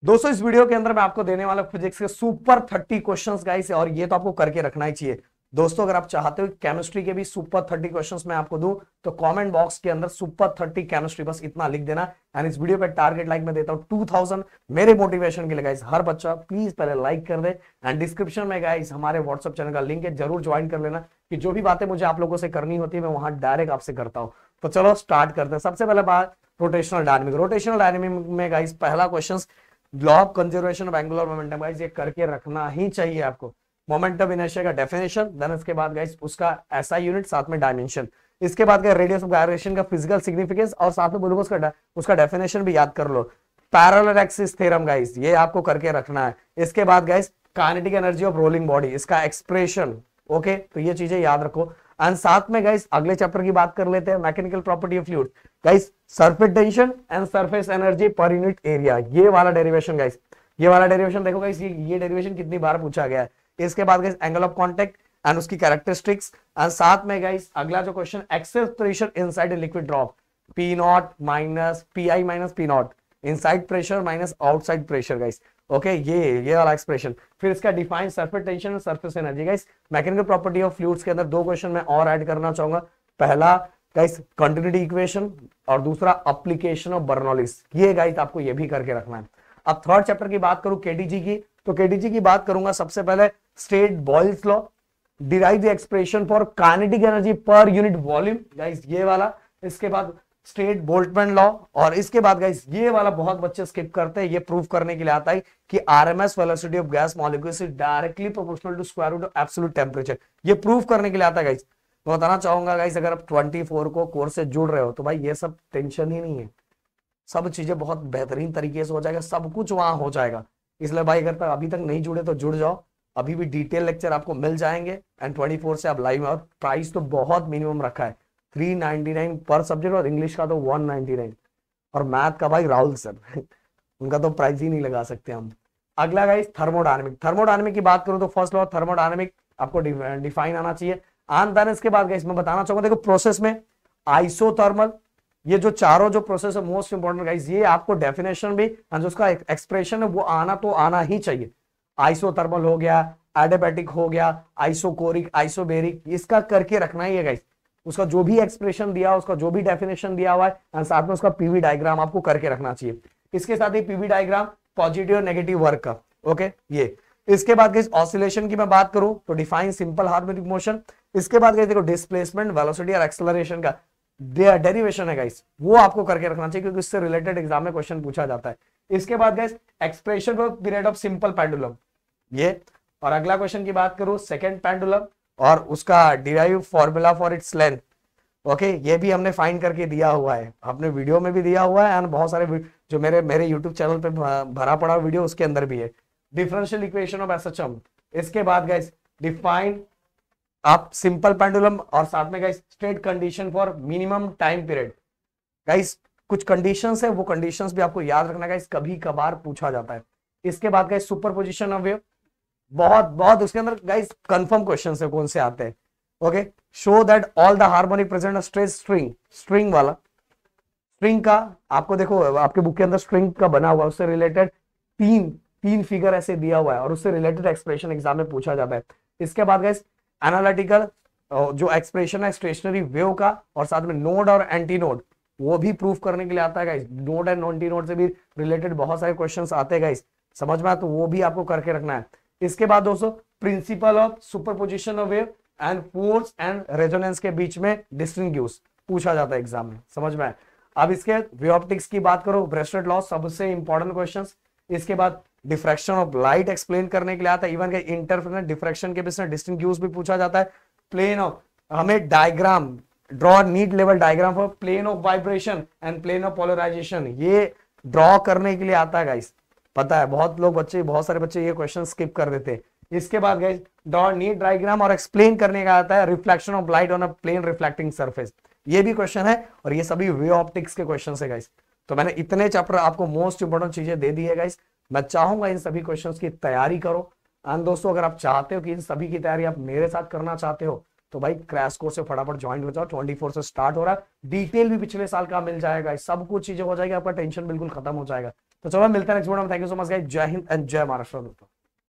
दोस्तों इस वीडियो के अंदर मैं आपको देने वाला फिजिक्स के सुपर 30 क्वेश्चंस गाइस, और ये तो आपको करके रखना ही चाहिए। दोस्तों अगर आप चाहते हो केमिस्ट्री के भी सुपर 30 क्वेश्चंस मैं आपको दूं तो कमेंट बॉक्स के अंदर सुपर 30 केमिस्ट्री बस इतना लिख देना। एंड इस वीडियो पे टारगेट लाइक मैं देता हूं 2000 मेरे मोटिवेशन के लिए गाइस। हर बच्चा प्लीज पहले लाइक कर दे एंड डिस्क्रिप्शन में गाइस हमारे व्हाट्सएप चैनल का लिंक है, जरूर ज्वाइन कर लेना कि जो भी बातें मुझे आप लोगों से करनी होती है मैं वहां डायरेक्ट आपसे करता हूं। तो चलो स्टार्ट करते हैं। सबसे पहले बात रोटेशनल डायनामिक। रोटेशनल डायनामिक में गाइस पहला question law of conservation of angular momentum guys, ये करके रखना ही चाहिए आपको। मोमेंटम इनर्शिया का डेफिनेशन, देन इसके बाद गाइस उसका एसआई यूनिट, साथ में डायमेंशन। इसके बाद रेडियस ऑफ गायरेशन का फिजिकल सिग्निफिकेंस, और साथ में बोलूंगा उसका डेफिनेशन भी याद कर लो। पैरेलल एक्सिस थ्योरम गाइस, ये आपको करके रखना है। इसके बाद guys kinetic energy of rolling body, इसका एक्सप्रेशन। ओके, तो ये चीजें याद रखो। एंड साथ में गाइस अगले चैप्टर की बात कर लेते हैं, mechanical property of fluid guys, surface tension and surface energy per unit area, ये वाला डेरिवेशन गाइस। ये वाला डेरिवेशन देखो गाइस, ये डेरिवेशन कितनी बार पूछा गया है। इसके बाद guys angle of contact and उसकी कैरेक्टरिस्टिक्स। एंड साथ में गाइस अगला जो question, excess pressure inside a liquid drop, P not minus P I minus P not, inside pressure minus outside pressure guys. Okay, ये वाला एक्सप्रेशन। फिर इसका define surface tension और surface energy guys. Mechanical property of fluids के अंदर दो question मैं और ऐड करना चाहूंगा। पहला गाइस कंटिन्यूटी इक्वेशन और दूसरा एप्लीकेशन ऑफ बर्नौलीज, ये गाइस आपको ये भी करके रखना है। अब थर्ड चैप्टर की बात करूं केटीजी की, तो केटीजी की बात करूंगा सबसे पहले state Boyle's law, derive the expression for kinetic energy per unit volume guys, ये वाला। इसके बाद स्टेट बोल्टमैन लॉ, और इसके बाद गाइस ये वाला बहुत बच्चे स्किप करते हैं, ये प्रूव करने के लिए आता है कि RMS velocity of gas molecules is directly proportional to square root of absolute temperature, ये प्रूव करने के लिए आता है गाइस। मैं बताना चाहूंगा गाइस, अगर आप 24 को कोर्स से जुड़ रहे हो तो भाई ये सब टेंशन ही नहीं है, सब चीजें बहुत बेहतरीन तरीके से हो जाएगा, सब कुछ वहां हो जाएगा। इसलिए भाई अगर तक अभी तक नहीं जुड़े तो जुड़ जाओ, अभी भी डिटेल लेक्चर आपको मिल जाएंगे। एंड 24 से आप लाइव में, और प्राइस तो बहुत मिनिमम रखा है, 399 पर सब्जेक्ट, और इंग्लिश का तो 199, और मैथ का भाई राहुल सर उनका तो प्राइस ही नहीं लगा सकते हम। अगला गाइस थर्मोडायनेमिक। थर्मोडायनेमिक की बात करूं तो फर्स्ट लॉ थर्मोडायनेमिक आपको डिफाइन आना चाहिए। आन देन इसके बाद गाइस मैं बताना चाहूंगा, देखो प्रोसेस में आइसोथर्मल, ये जो चारों जो प्रोसेस है मोस्ट इंपोर्टेंट गाइस, ये आपको डेफिनेशन भी जो उसका एक्सप्रेशन है वो आना ही चाहिए। आइसोथर्मल हो गया, एडियाबैटिक हो गया, आइसोकोरिक, आइसोबेरिक, इसका करके रखना ही है गाइस। उसका जो भी एक्सप्रेशन दिया, उसका जो भी डेफिनेशन दिया हुआ है, और साथ में उसका पीवी डायग्राम आपको करके रखना चाहिए। इसके साथ ही पीवी डायग्राम पॉजिटिव और नेगेटिव वर्क का। ओके, ये इसके बाद गाइस ऑसिलेशन की मैं बात करूं तो डिफाइन सिंपल हार्मोनिक मोशन। इसके बाद गाइस देखो डिस्प्लेसमेंट, वेलोसिटी और एक्सेलरेशन का डेरिवेशन है गाइस, वो आपको करके रखना चाहिए क्योंकि इससे रिलेटेड एग्जाम में क्वेश्चन पूछा जाता है। इसके बाद guys expression for period of simple pendulum, ये। और अगला क्वेश्चन की बात करूं सेकंड पेंडुलम और उसका derive formula for its length. Okay, ये भी हमने फाइंड करके दिया हुआ है, अपने वीडियो में भी दिया हुआ है, और बहुत सारे जो मेरे यूट्यूब चैनल पे भरा पड़ा वीडियो उसके अंदर भी है। Differential equation of SHM. इसके बाद गाइस डिफाइन आप सिंपल पेंडुलम, और साथ में guys state condition for minimum time period. Guys कुछ कंडीशंस है, वो कंडीशंस भी आपको याद रखना गाइस, कभी कभार पूछा जाता है। इसके बाद गाइस सुपरपोजिशन ऑफ वेव, बहुत उसके अंदर गाइस कंफर्म क्वेश्चंस है कौन से आते हैं। Okay, show that all the harmonic present stress string वाला। स्ट्रिंग का आपको देखो आपके बुक के अंदर स्ट्रिंग का बना हुआ, उससे रिलेटेड तीन फिगर ऐसे दिया हुआ है, और उससे रिलेटेड एक्सप्रेशन एग्जाम में पूछा जाता है। इसके बाद गाइस एनालिटिकल जो एक्सप्रेशन है स्टेशनरी वेव का, और साथ में नोड और एंटी नोड, वो भी प्रूफ करने के लिए आता है guys. Node and anti node से भी रिलेटेड बहुत सारे क्वेश्चंस आते हैं गाइस, समझ में आया, तो वो भी आपको करके रखना है। इसके बाद दोस्तों principle of superposition of wave and force and resonance के बीच में डिस्टिंग्विश पूछा जाता है एग्जाम में, समझ में आया। अब इसके वे ऑप्टिक्स की बात करो, ब्रेसलेट लॉ सबसे इंपॉर्टेंट क्वेश्चंस। इसके बाद डिफ्रैक्शन ऑफ लाइट एक्सप्लेन करने के लिए आता है, इवन के इंटरफेरेंस डिफ्रैक्शन के बीच में डिस्टिंग्विश भी पूछा जाता है। प्लेन ऑफ, हमें डायग्राम ड्रॉ नीड लेवल diagram for plane of vibration and plane of polarisation, ये ड्रॉ करने के लिए आता है गाइस। पता है बहुत सारे बच्चे ये क्वेश्चन स्किप कर देते हैं। इसके बाद गाइस ड्रॉ नीड डायग्राम और एक्सप्लेन करने का आता है reflection of light on a plane reflecting surface, ये भी क्वेश्चन है, और ये सभी वे ऑप्टिक्स के क्वेश्चन है गाइस। तो मैंने इतने चैप्टर आपको मोस्ट इंपोर्टेंट चीजें दे दी है गाइस। मैं चाहूंगा इन सभी क्वेश्चंस की तैयारी करो। एंड दोस्तों अगर आप चाहते हो कि इन सभी की तैयारी आप मेरे साथ करना चाहते हो तो भाई क्रैश कोर्स से फटाफट ज्वाइन हो जाओ, 24 से स्टार्ट हो रहा है। डिटेल भी पिछले साल का मिल जाएगा, सब कुछ चीजें हो जाएगी, आपका टेंशन बिल्कुल खत्म हो जाएगा। तो चलो मिलते हैं नेक्स्ट वीडियो में। Thank you so much guys, जय हिंद एंड जय महाराष्ट्र।